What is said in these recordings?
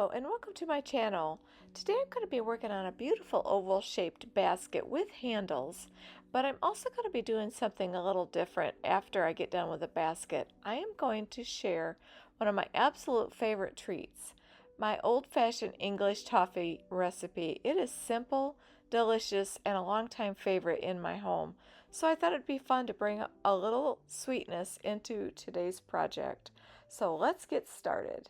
Hello and welcome to my channel. Today I'm going to be working on a beautiful oval shaped basket with handles, but I'm also going to be doing something a little different after I get done with the basket. I am going to share one of my absolute favorite treats, my old-fashioned English toffee recipe. It is simple, delicious, and a longtime favorite in my home, so I thought it'd be fun to bring a little sweetness into today's project. So let's get started.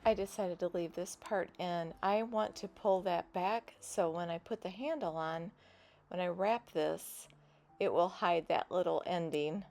I decided to leave this part in. I want to pull that back so when I put the handle on, when I wrap this, it will hide that little ending.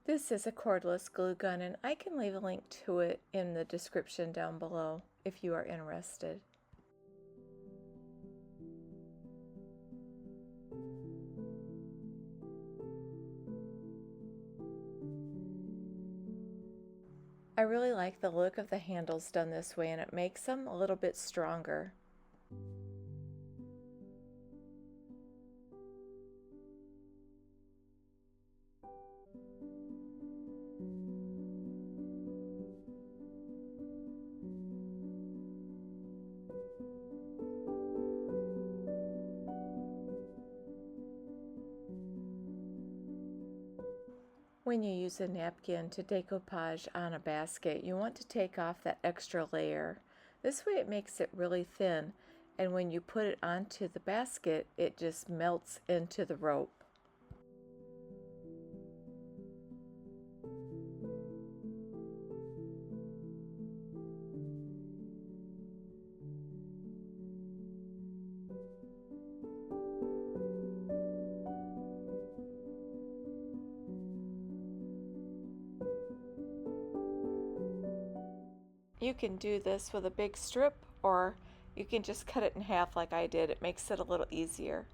This is a cordless glue gun, and I can leave a link to it in the description down below if you are interested. I really like the look of the handles done this way, and it makes them a little bit stronger. When you use a napkin to decoupage on a basket, you want to take off that extra layer. This way it makes it really thin, and when you put it onto the basket, it just melts into the rope. You can do this with a big strip, or you can just cut it in half like I did. It makes it a little easier.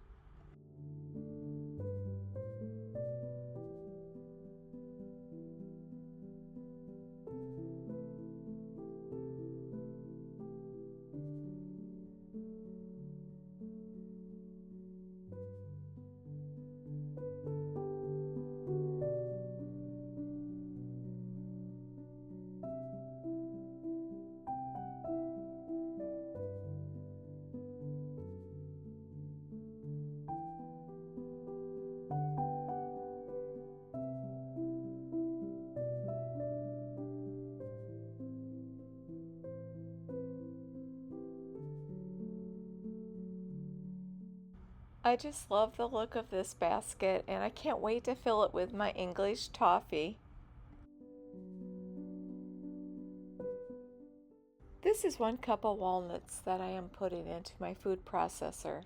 I just love the look of this basket, and I can't wait to fill it with my English toffee. This is 1 cup of walnuts that I am putting into my food processor.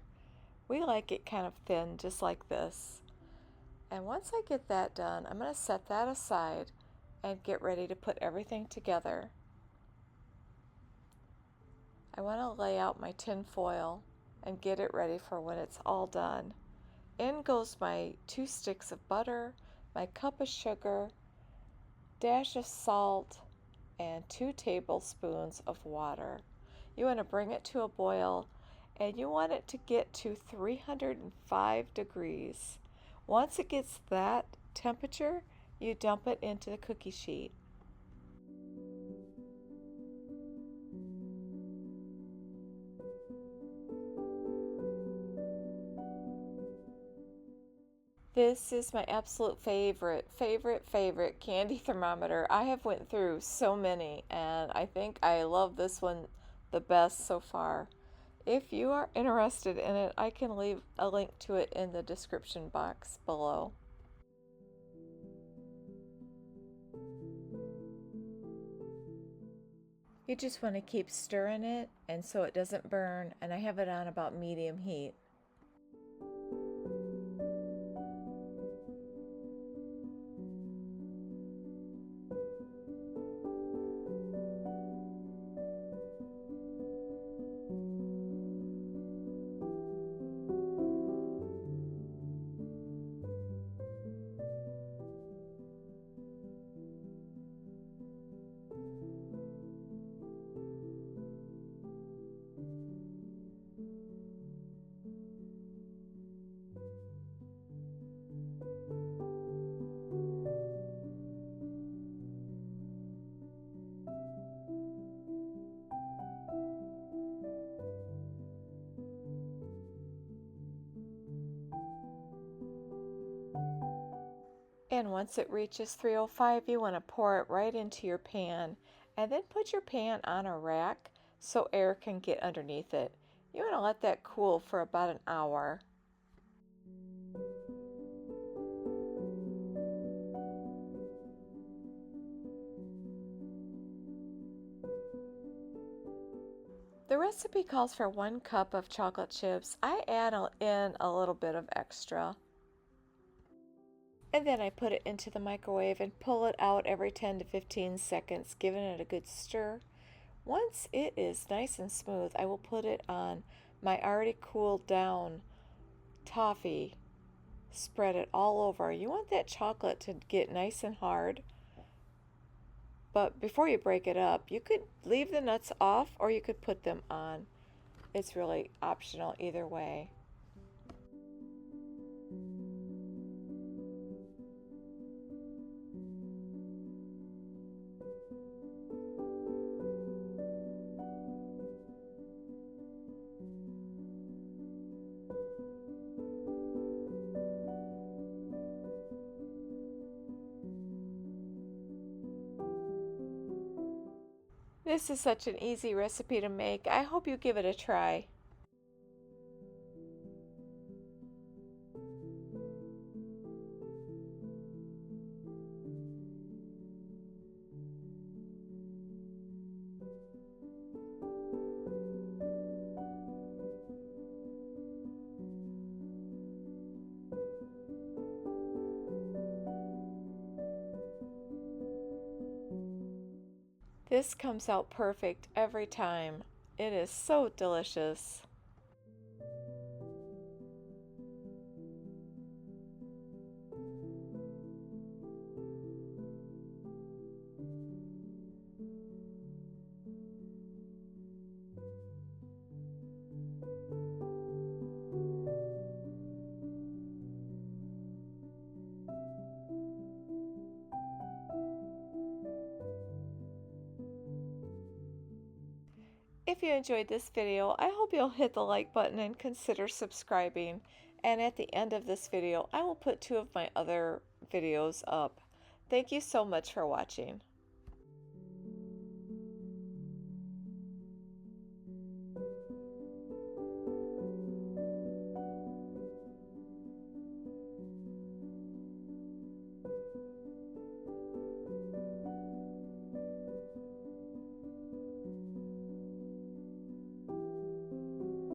We like it kind of thin, just like this. And once I get that done, I'm going to set that aside and get ready to put everything together. I want to lay out my tin foil and get it ready for when it's all done. In goes my 2 sticks of butter, my cup of sugar, dash of salt, and 2 tablespoons of water. You want to bring it to a boil, and you want it to get to 305 degrees. Once it gets that temperature, you dump it into the cookie sheet. This is my absolute favorite candy thermometer. I have went through so many, and I think I love this one the best so far. If you are interested in it, I can leave a link to it in the description box below. You just want to keep stirring it and so it doesn't burn, and I have it on about medium heat. And once it reaches 305, you want to pour it right into your pan, and then put your pan on a rack so air can get underneath it. You want to let that cool for about an hour. The recipe calls for 1 cup of chocolate chips. I add in a little bit of extra. And then I put it into the microwave and pull it out every 10 to 15 seconds, giving it a good stir. Once it is nice and smooth, I will put it on my already cooled down toffee. Spread it all over. You want that chocolate to get nice and hard. But before you break it up, you could leave the nuts off or you could put them on. It's really optional either way. This is such an easy recipe to make. I hope you give it a try. This comes out perfect every time. It is so delicious. If you enjoyed this video, I hope you'll hit the like button and consider subscribing. And at the end of this video, I will put 2 of my other videos up. Thank you so much for watching.